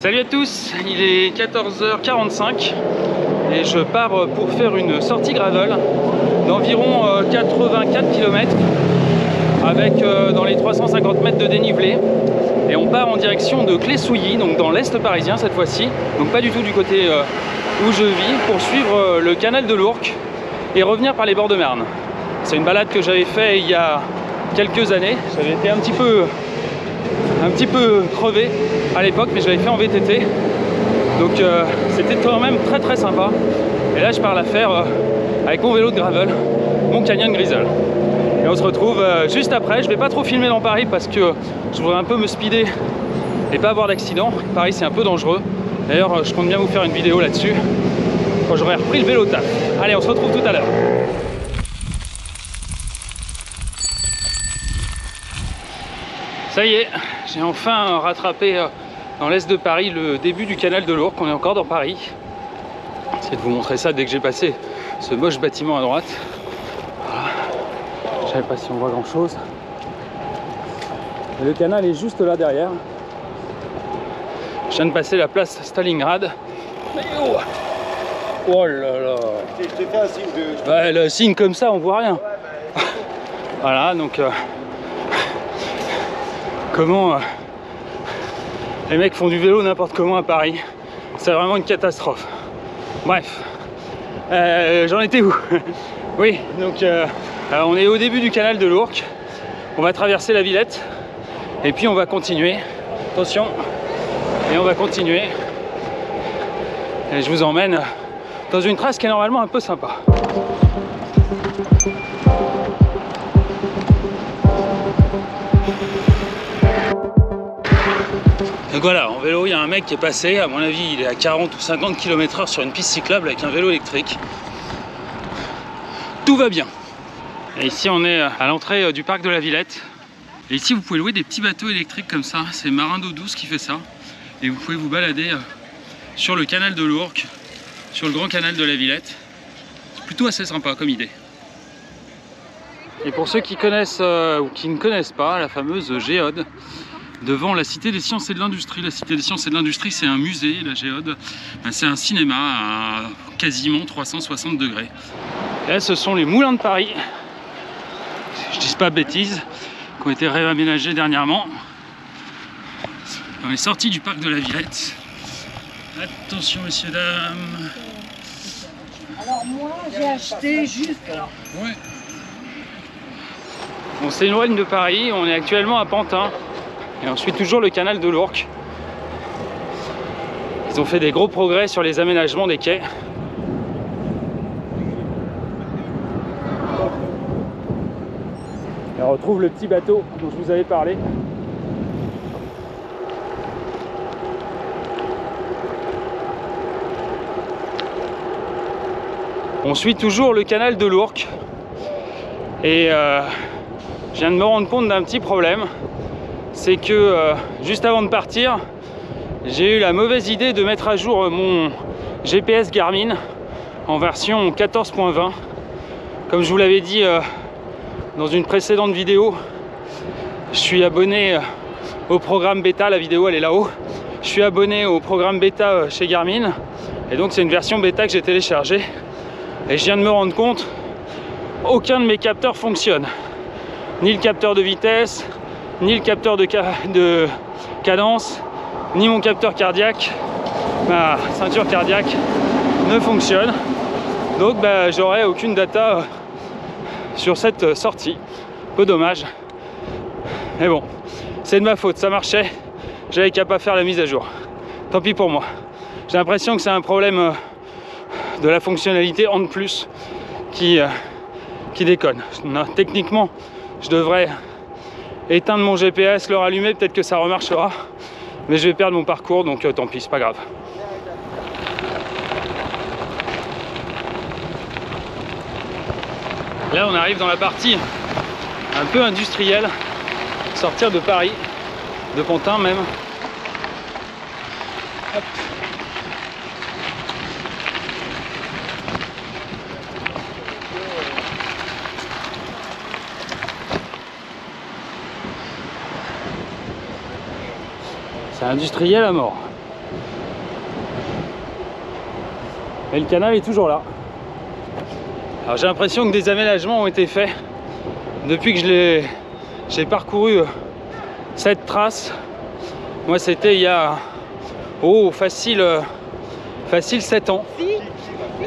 Salut à tous, il est 14h45 et je pars pour faire une sortie gravel d'environ 84 km avec dans les 350 mètres de dénivelé, et on part en direction de Clé-Souilly, donc dans l'est parisien cette fois-ci, donc pas du tout du côté où je vis, pour suivre le canal de l'Ourcq et revenir par les bords de Marne. C'est une balade que j'avais fait il y a quelques années. J'avais été un petit peu crevé à l'époque, mais je l'avais fait en VTT, donc c'était quand même très sympa. Et là je pars la faire avec mon vélo de gravel, mon Canyon Grizzle, et on se retrouve juste après. Je vais pas trop filmer dans Paris parce que je voudrais un peu me speeder et pas avoir d'accident. Paris c'est un peu dangereux, d'ailleurs je compte bien vous faire une vidéo là-dessus quand j'aurai repris le vélo taf. Allez, on se retrouve tout à l'heure. Ça y est, j'ai enfin rattrapé dans l'est de Paris le début du canal de l'Ourcq. On est encore dans Paris. J'essaie de vous montrer ça dès que j'ai passé ce moche bâtiment à droite. Voilà. Je ne sais pas si on voit grand chose. Et le canal est juste là derrière. Je viens de passer la place Stalingrad. Oh là là. Je t'ai fait un signe de... Bah, le signe comme ça, on voit rien. Voilà, donc... comment les mecs font du vélo n'importe comment à Paris, c'est vraiment une catastrophe. Bref, j'en étais où? Oui, donc on est au début du canal de l'Ourcq, on va traverser la Villette et puis on va continuer, attention, et on va continuer, et je vous emmène dans une trace qui est normalement un peu sympa. Donc voilà, en vélo, il y a un mec qui est passé, à mon avis, il est à 40 ou 50 km/h sur une piste cyclable avec un vélo électrique. Tout va bien. Et ici, on est à l'entrée du parc de la Villette. Et ici, vous pouvez louer des petits bateaux électriques comme ça. C'est Marin d'eau douce qui fait ça. Et vous pouvez vous balader sur le canal de l'Ourcq, sur le grand canal de la Villette. C'est plutôt assez sympa comme idée. Et pour ceux qui connaissent ou qui ne connaissent pas, la fameuse Géode, devant la Cité des Sciences et de l'Industrie. La Cité des Sciences et de l'Industrie, c'est un musée, la Géode. C'est un cinéma à quasiment 360 degrés. Et là, ce sont les moulins de Paris, si je dis pas de bêtises, qui ont été réaménagés dernièrement. On est sorti du parc de la Villette. Attention, messieurs, dames. Alors moi, j'ai acheté juste... Ouais. On s'éloigne de Paris, on est actuellement à Pantin. Et on suit toujours le canal de l'Ourcq. Ils ont fait des gros progrès sur les aménagements des quais. Et on retrouve le petit bateau dont je vous avais parlé. On suit toujours le canal de l'Ourcq. Et je viens de me rendre compte d'un petit problème. C'est que juste avant de partir, j'ai eu la mauvaise idée de mettre à jour mon GPS Garmin en version 14.20. Comme je vous l'avais dit dans une précédente vidéo, je suis abonné au programme bêta, la vidéo elle est là-haut. Je suis abonné au programme bêta chez Garmin, et donc c'est une version bêta que j'ai téléchargée. Et je viens de me rendre compte, aucun de mes capteurs fonctionne. Ni le capteur de vitesse, ni le capteur de cadence, ni mon capteur cardiaque, ma ceinture cardiaque ne fonctionne. Donc j'aurai aucune data sur cette sortie. Peu dommage. Mais bon, c'est de ma faute, ça marchait. J'avais qu'à pas faire la mise à jour. Tant pis pour moi. J'ai l'impression que c'est un problème de la fonctionnalité en plus qui déconne. Techniquement, je devrais éteindre mon GPS, le rallumer, peut-être que ça remarchera, mais je vais perdre mon parcours, donc tant pis, c'est pas grave. Là on arrive dans la partie un peu industrielle, sortir de Paris, de Pantin même. Hop. C'est industriel à mort. Et le canal est toujours là. Alors j'ai l'impression que des aménagements ont été faits depuis que j'ai parcouru cette trace. Moi c'était il y a facile 7 ans.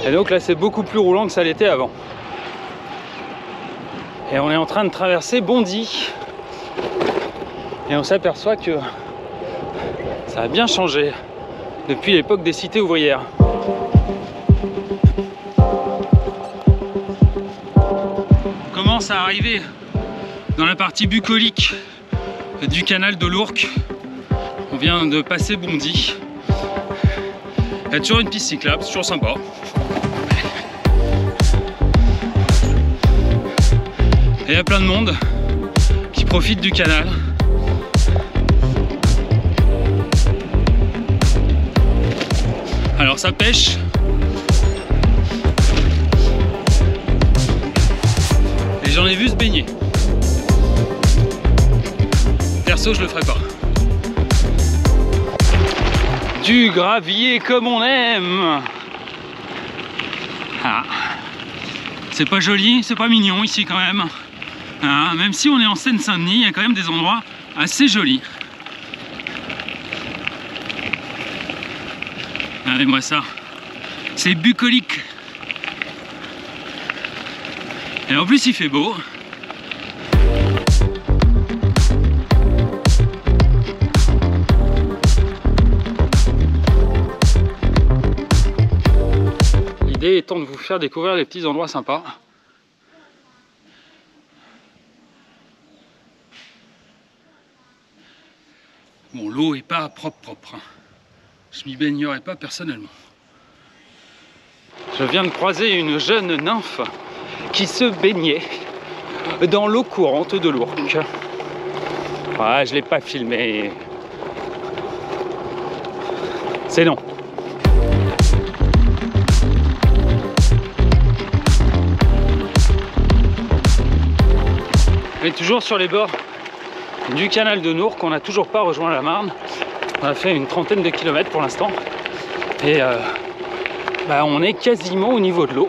Et donc là c'est beaucoup plus roulant que ça l'était avant. Et on est en train de traverser Bondy. Et on s'aperçoit que ça a bien changé depuis l'époque des cités ouvrières. On commence à arriver dans la partie bucolique du canal de l'Ourcq. On vient de passer Bondy. Il y a toujours une piste cyclable, c'est toujours sympa. Et il y a plein de monde qui profite du canal. Alors ça pêche. Et j'en ai vu se baigner. Perso, je le ferai pas. Du gravier comme on aime. Ah. C'est pas joli, c'est pas mignon ici quand même. Ah, même si on est en Seine-Saint-Denis, il y a quand même des endroits assez jolis. Regardez-moi ça. C'est bucolique. Et en plus il fait beau. L'idée étant de vous faire découvrir des petits endroits sympas. Bon, l'eau est pas propre. Je m'y baignerai pas personnellement. Je viens de croiser une jeune nymphe qui se baignait dans l'eau courante de l'Ourcq. Ah, je l'ai pas filmé. C'est non. On est toujours sur les bords du canal de l'Ourcq. On n'a toujours pas rejoint la Marne. On a fait une trentaine de kilomètres pour l'instant. Et on est quasiment au niveau de l'eau.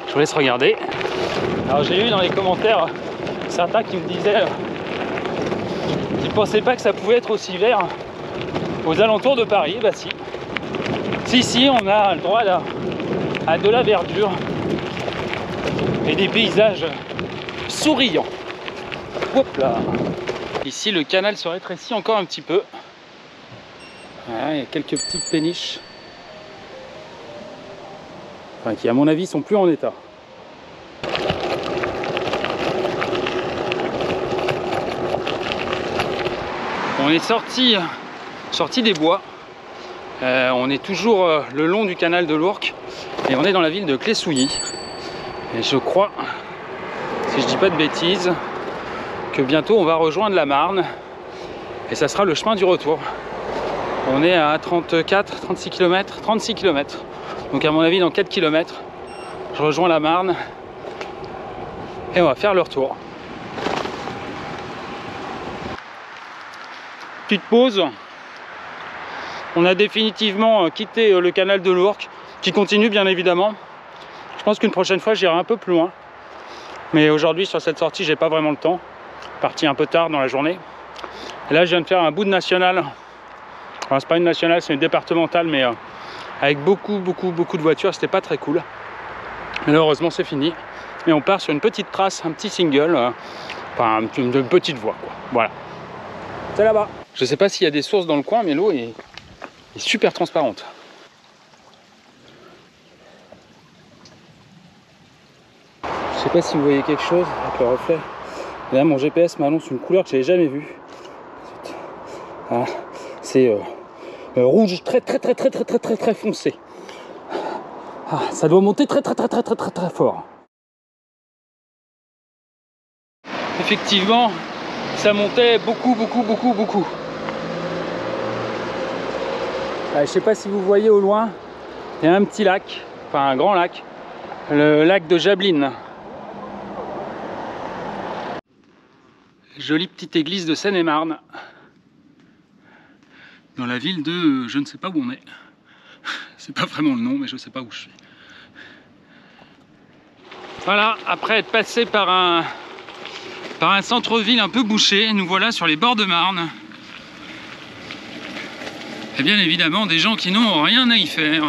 Je vous laisse regarder. Alors j'ai eu dans les commentaires certains qui me disaient qu'ils ne pensaient pas que ça pouvait être aussi vert aux alentours de Paris. Bah si. Si, on a le droit à de la verdure et des paysages souriants. Hop là. Ici le canal se rétrécit encore un petit peu. Voilà, il y a quelques petites péniches. Enfin, qui à mon avis sont plus en état. On est sorti des bois. On est toujours le long du canal de l'Ourcq et on est dans la ville de Clessouilly. Et je crois, si je dis pas de bêtises, que bientôt on va rejoindre la Marne et ça sera le chemin du retour. On est à 36 km. Donc à mon avis dans 4 km, je rejoins la Marne et on va faire le retour. Petite pause. On a définitivement quitté le canal de l'Ourcq, qui continue bien évidemment. Je pense qu'une prochaine fois j'irai un peu plus loin. Mais aujourd'hui sur cette sortie j'ai pas vraiment le temps. Parti un peu tard dans la journée. Et là je viens de faire un bout de nationale. Enfin, c'est pas une nationale, c'est une départementale, mais avec beaucoup de voitures, c'était pas très cool. Mais heureusement c'est fini. Et on part sur une petite trace, un petit single, enfin une petite voie quoi. Voilà. C'est là-bas. Je sais pas s'il y a des sources dans le coin, mais l'eau est super transparente. Je sais pas si vous voyez quelque chose avec le reflet. Là mon GPS m'annonce une couleur que j'avais jamais vue. Ah, c'est rouge très foncé. Ah, ça doit monter très fort. Effectivement, ça montait beaucoup. Je sais pas si vous voyez au loin, il y a un petit lac, enfin un grand lac, le lac de Jablines. Jolie petite église de Seine-et-Marne. Dans la ville de... je ne sais pas où on est. C'est pas vraiment le nom, mais je sais pas où je suis. Voilà, après être passé par un centre-ville un peu bouché, nous voilà sur les bords de Marne. Et bien évidemment, des gens qui n'ont rien à y faire.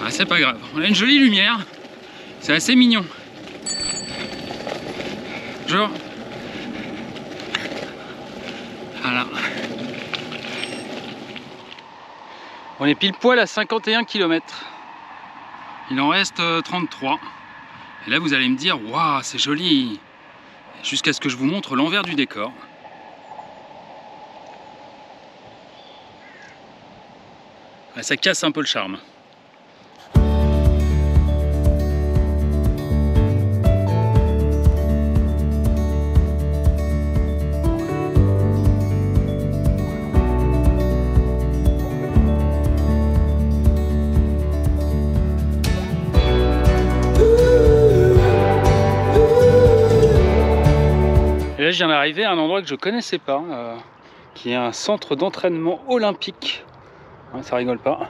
Ah, c'est pas grave, on a une jolie lumière, c'est assez mignon. Genre... Voilà. On est pile poil à 51 km. Il en reste 33. Et là vous allez me dire, waouh, c'est joli. Jusqu'à ce que je vous montre l'envers du décor. Ah, ça casse un peu le charme. Et là, je viens d'arriver à un endroit que je connaissais pas, qui est un centre d'entraînement olympique. Ouais, ça rigole pas.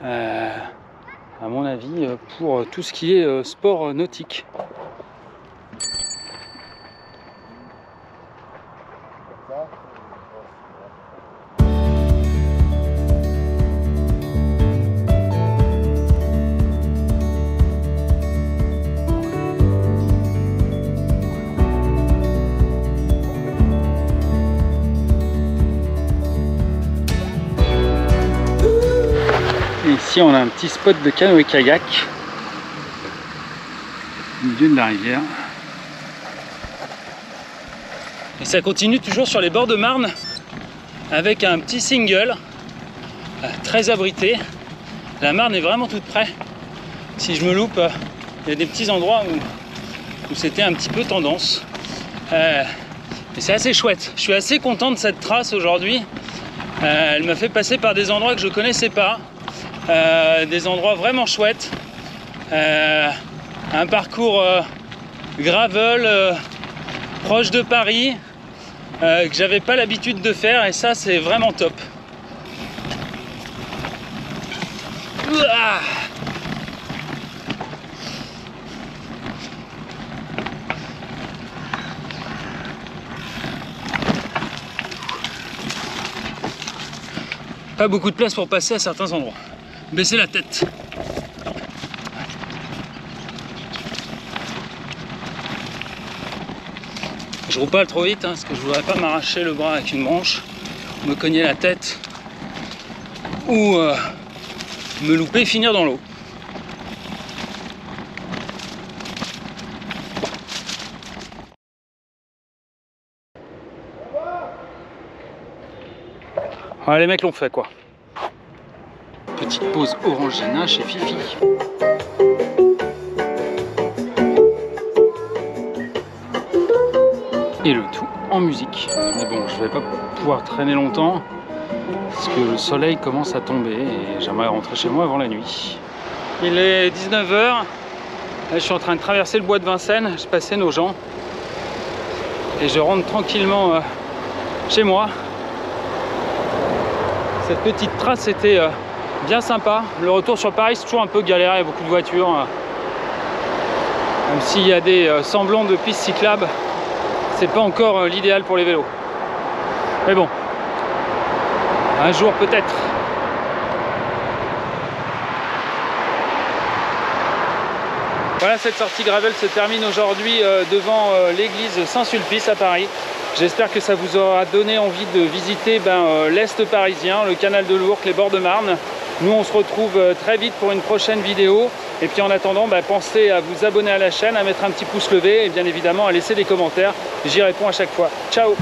À mon avis, pour tout ce qui est sport nautique. Et ici on a un petit spot de canoë-kayak au milieu de la rivière. Et ça continue toujours sur les bords de Marne avec un petit single très abrité. La Marne est vraiment toute près. Si je me loupe, il y a des petits endroits où c'était un petit peu tendance. Mais c'est assez chouette. Je suis assez content de cette trace aujourd'hui. Elle m'a fait passer par des endroits que je connaissais pas. Des endroits vraiment chouettes, un parcours gravel proche de Paris que j'avais pas l'habitude de faire, et ça c'est vraiment top. Ouah, pas beaucoup de place pour passer à certains endroits. Baissez la tête. Je roule pas trop vite parce que je voudrais pas m'arracher le bras avec une branche, me cogner la tête ou me louper et finir dans l'eau. Ouais, les mecs l'ont fait quoi. Petite pause Orangina chez Fifi. Et le tout en musique. Mais bon, je vais pas pouvoir traîner longtemps parce que le soleil commence à tomber et j'aimerais rentrer chez moi avant la nuit. Il est 19 h. Là, je suis en train de traverser le bois de Vincennes. Je passais nos gens et je rentre tranquillement chez moi. Cette petite trace était bien sympa. Le retour sur Paris, c'est toujours un peu galère, il y a beaucoup de voitures. Même s'il y a des semblants de pistes cyclables, c'est pas encore l'idéal pour les vélos. Mais bon, un jour peut-être. Voilà, cette sortie gravel se termine aujourd'hui devant l'église Saint-Sulpice à Paris. J'espère que ça vous aura donné envie de visiter l'Est parisien, le canal de l'Ourcq, les bords de Marne. Nous, on se retrouve très vite pour une prochaine vidéo. Et puis en attendant, pensez à vous abonner à la chaîne, à mettre un petit pouce levé et bien évidemment à laisser des commentaires. J'y réponds à chaque fois. Ciao!